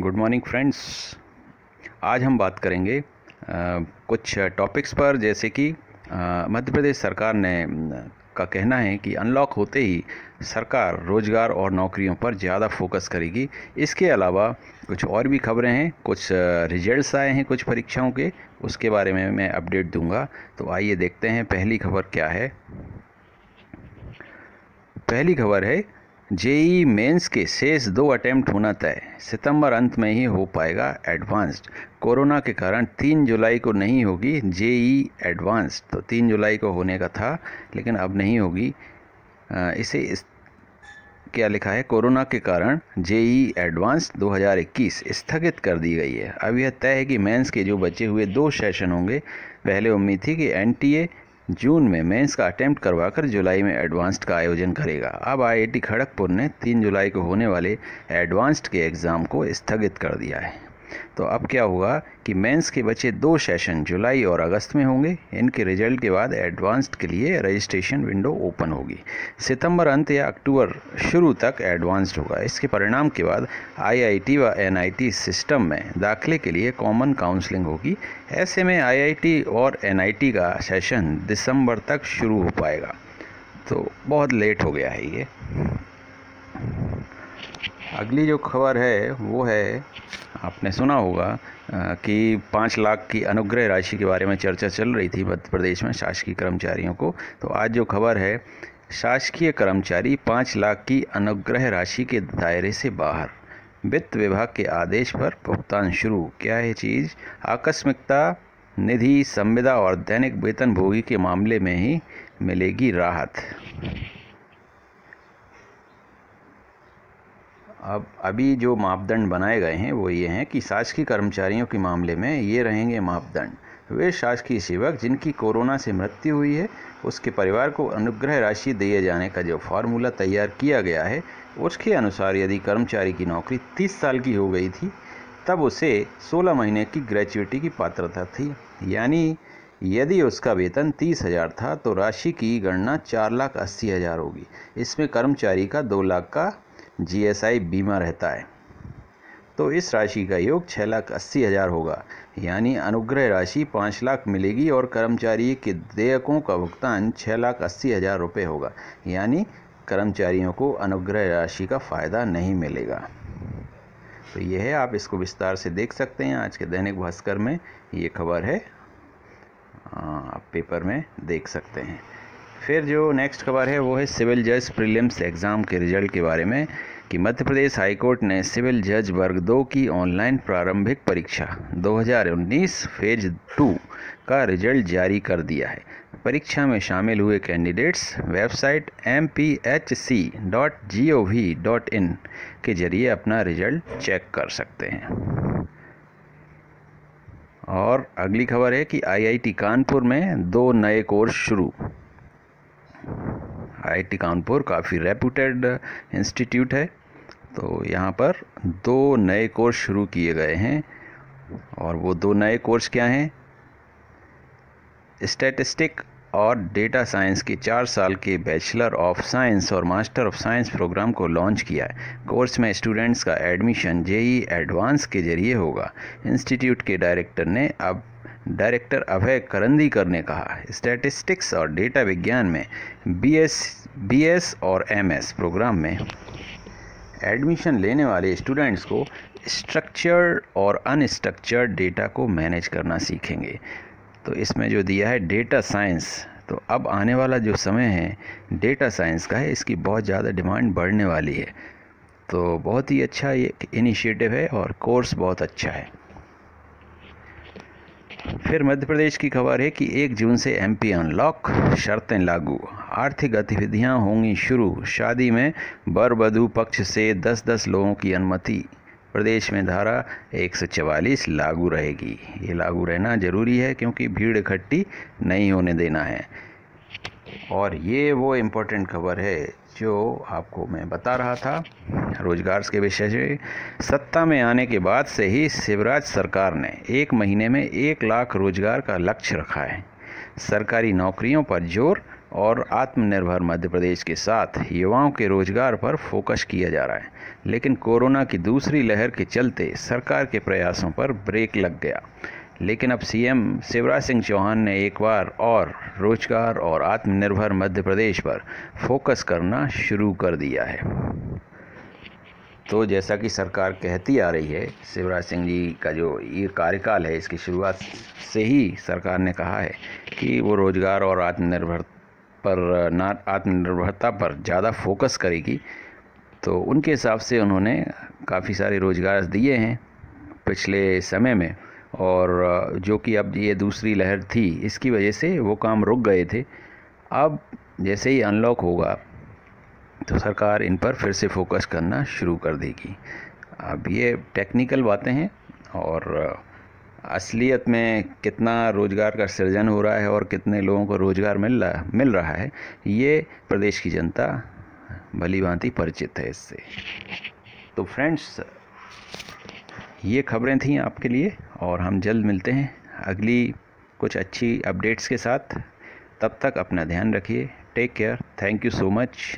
Good morning friends. आज हम बात करेंगे कुछ टॉपिक्स पर, जैसे कि मध्य प्रदेश सरकार ने का कहना है कि अनलॉक होते ही सरकार रोज़गार और नौकरियों पर ज़्यादा फोकस करेगी। इसके अलावा कुछ और भी खबरें हैं, कुछ रिजल्ट्स आए हैं कुछ परीक्षाओं के, उसके बारे में मैं अपडेट दूंगा। तो आइए देखते हैं पहली खबर क्या है। पहली खबर है, जेईई मेंस के शेष 2 अटेम्प्ट होना तय, सितंबर अंत में ही हो पाएगा एडवांस्ड। कोरोना के कारण 3 जुलाई को नहीं होगी जेईई एडवांस्ड, तो 3 जुलाई को होने का था लेकिन अब नहीं होगी। क्या लिखा है, कोरोना के कारण जेईई एडवांस्ड 2021 स्थगित कर दी गई है। अब यह तय है कि मेंस के जो बचे हुए 2 सेशन होंगे, पहले उम्मीद थी कि एनटीए जून में मेंस का अटेम्प्ट करवाकर जुलाई में एडवांस्ड का आयोजन करेगा। अब आईआईटी खड़गपुर ने 3 जुलाई को होने वाले एडवांस्ड के एग्ज़ाम को स्थगित कर दिया है। तो अब क्या होगा कि मेंस के बचे 2 सेशन जुलाई और अगस्त में होंगे। इनके रिजल्ट के बाद एडवांस्ड के लिए रजिस्ट्रेशन विंडो ओपन होगी। सितंबर अंत या अक्टूबर शुरू तक एडवांस्ड होगा। इसके परिणाम के बाद आईआईटी व एनआईटी सिस्टम में दाखिले के लिए कॉमन काउंसलिंग होगी। ऐसे में आईआईटी और एनआईटी का सेशन दिसंबर तक शुरू हो पाएगा, तो बहुत लेट हो गया है ये। अगली जो खबर है वो है, आपने सुना होगा कि 5 लाख की अनुग्रह राशि के बारे में चर्चा चल रही थी मध्य प्रदेश में शासकीय कर्मचारियों को। तो आज जो खबर है, शासकीय कर्मचारी 5 लाख की अनुग्रह राशि के दायरे से बाहर, वित्त विभाग के आदेश पर भुगतान शुरू। क्या है चीज़, आकस्मिकता निधि, संविदा और दैनिक वेतन भोगी के मामले में ही मिलेगी राहत। अब अभी जो मापदंड बनाए गए हैं वो ये हैं कि शासकीय कर्मचारियों के मामले में ये रहेंगे मापदंड। वे शासकीय सेवक जिनकी कोरोना से मृत्यु हुई है, उसके परिवार को अनुग्रह राशि दिए जाने का जो फार्मूला तैयार किया गया है, उसके अनुसार यदि कर्मचारी की नौकरी 30 साल की हो गई थी तब उसे 16 महीने की ग्रेच्युइटी की पात्रता थी। यानी यदि उसका वेतन 30,000 था तो राशि की गणना 4,80,000 होगी। इसमें कर्मचारी का 2 लाख का जीएसआई बीमा रहता है, तो इस राशि का योग 6,80,000 होगा। यानी अनुग्रह राशि 5 लाख मिलेगी और कर्मचारी के देयकों का भुगतान 6,80,000 रुपये होगा। यानी कर्मचारियों को अनुग्रह राशि का फ़ायदा नहीं मिलेगा। तो यह है, आप इसको विस्तार से देख सकते हैं। आज के दैनिक भास्कर में ये खबर है, आप पेपर में देख सकते हैं। फिर जो नेक्स्ट खबर है वो है सिविल जज प्रीलिम्स एग्ज़ाम के रिजल्ट के बारे में, कि मध्य प्रदेश हाईकोर्ट ने सिविल जज वर्ग 2 की ऑनलाइन प्रारंभिक परीक्षा 2019 फेज 2 का रिजल्ट जारी कर दिया है। परीक्षा में शामिल हुए कैंडिडेट्स वेबसाइट mpHC.gov.in के जरिए अपना रिजल्ट चेक कर सकते हैं। और अगली खबर है कि आईआईटी कानपुर में 2 नए कोर्स शुरू। आईआईटी कानपुर काफ़ी रेप्यूटेड इंस्टीट्यूट है, तो यहाँ पर 2 नए कोर्स शुरू किए गए हैं। और वो 2 नए कोर्स क्या हैं, स्टैटिस्टिक और डेटा साइंस के 4 साल के बैचलर ऑफ साइंस और मास्टर ऑफ साइंस प्रोग्राम को लॉन्च किया है। कोर्स में स्टूडेंट्स का एडमिशन जेईई एडवांस के जरिए होगा। इंस्टीट्यूट के डायरेक्टर अभय करंदीकर ने कहा, स्टैटिस्टिक्स और डेटा विज्ञान में बीएस और एमएस प्रोग्राम में एडमिशन लेने वाले स्टूडेंट्स को स्ट्रक्चर्ड और अनस्ट्रक्चर्ड डेटा को मैनेज करना सीखेंगे। तो इसमें जो दिया है डेटा साइंस, तो अब आने वाला जो समय है डेटा साइंस का है, इसकी बहुत ज़्यादा डिमांड बढ़ने वाली है। तो बहुत ही अच्छा ये इनिशिएटिव है और कोर्स बहुत अच्छा है। फिर मध्य प्रदेश की खबर है कि 1 जून से एमपी अनलॉक, शर्तें लागू, आर्थिक गतिविधियां होंगी शुरू। शादी में वर वधू पक्ष से 10-10 लोगों की अनुमति। प्रदेश में धारा 144 लागू रहेगी। ये लागू रहना ज़रूरी है क्योंकि भीड़ इकट्ठी नहीं होने देना है। और ये वो इम्पोर्टेंट खबर है जो आपको मैं बता रहा था रोजगार के विषय से। सत्ता में आने के बाद से ही शिवराज सरकार ने 1 महीने में 1 लाख रोजगार का लक्ष्य रखा है। सरकारी नौकरियों पर जोर, और आत्मनिर्भर मध्य प्रदेश के साथ युवाओं के रोजगार पर फोकस किया जा रहा है। लेकिन कोरोना की दूसरी लहर के चलते सरकार के प्रयासों पर ब्रेक लग गया। लेकिन अब सीएम शिवराज सिंह चौहान ने एक बार और रोजगार और आत्मनिर्भर मध्य प्रदेश पर फोकस करना शुरू कर दिया है। तो जैसा कि सरकार कहती आ रही है, शिवराज सिंह जी का जो ये कार्यकाल है, इसकी शुरुआत से ही सरकार ने कहा है कि वो रोजगार और आत्मनिर्भरता पर ज़्यादा फोकस करेगी। तो उनके हिसाब से उन्होंने काफ़ी सारे रोजगार दिए हैं पिछले समय में, और जो कि अब ये दूसरी लहर थी, इसकी वजह से वो काम रुक गए थे। अब जैसे ही अनलॉक होगा तो सरकार इन पर फिर से फोकस करना शुरू कर देगी। अब ये टेक्निकल बातें हैं, और असलियत में कितना रोज़गार का सृजन हो रहा है और कितने लोगों को रोज़गार मिल रहा है, ये प्रदेश की जनता भली भांति परिचित है इससे। तो फ्रेंड्स, ये खबरें थीं आपके लिए, और हम जल्द मिलते हैं अगली कुछ अच्छी अपडेट्स के साथ। तब तक अपना ध्यान रखिए। Take care. Thank you so much.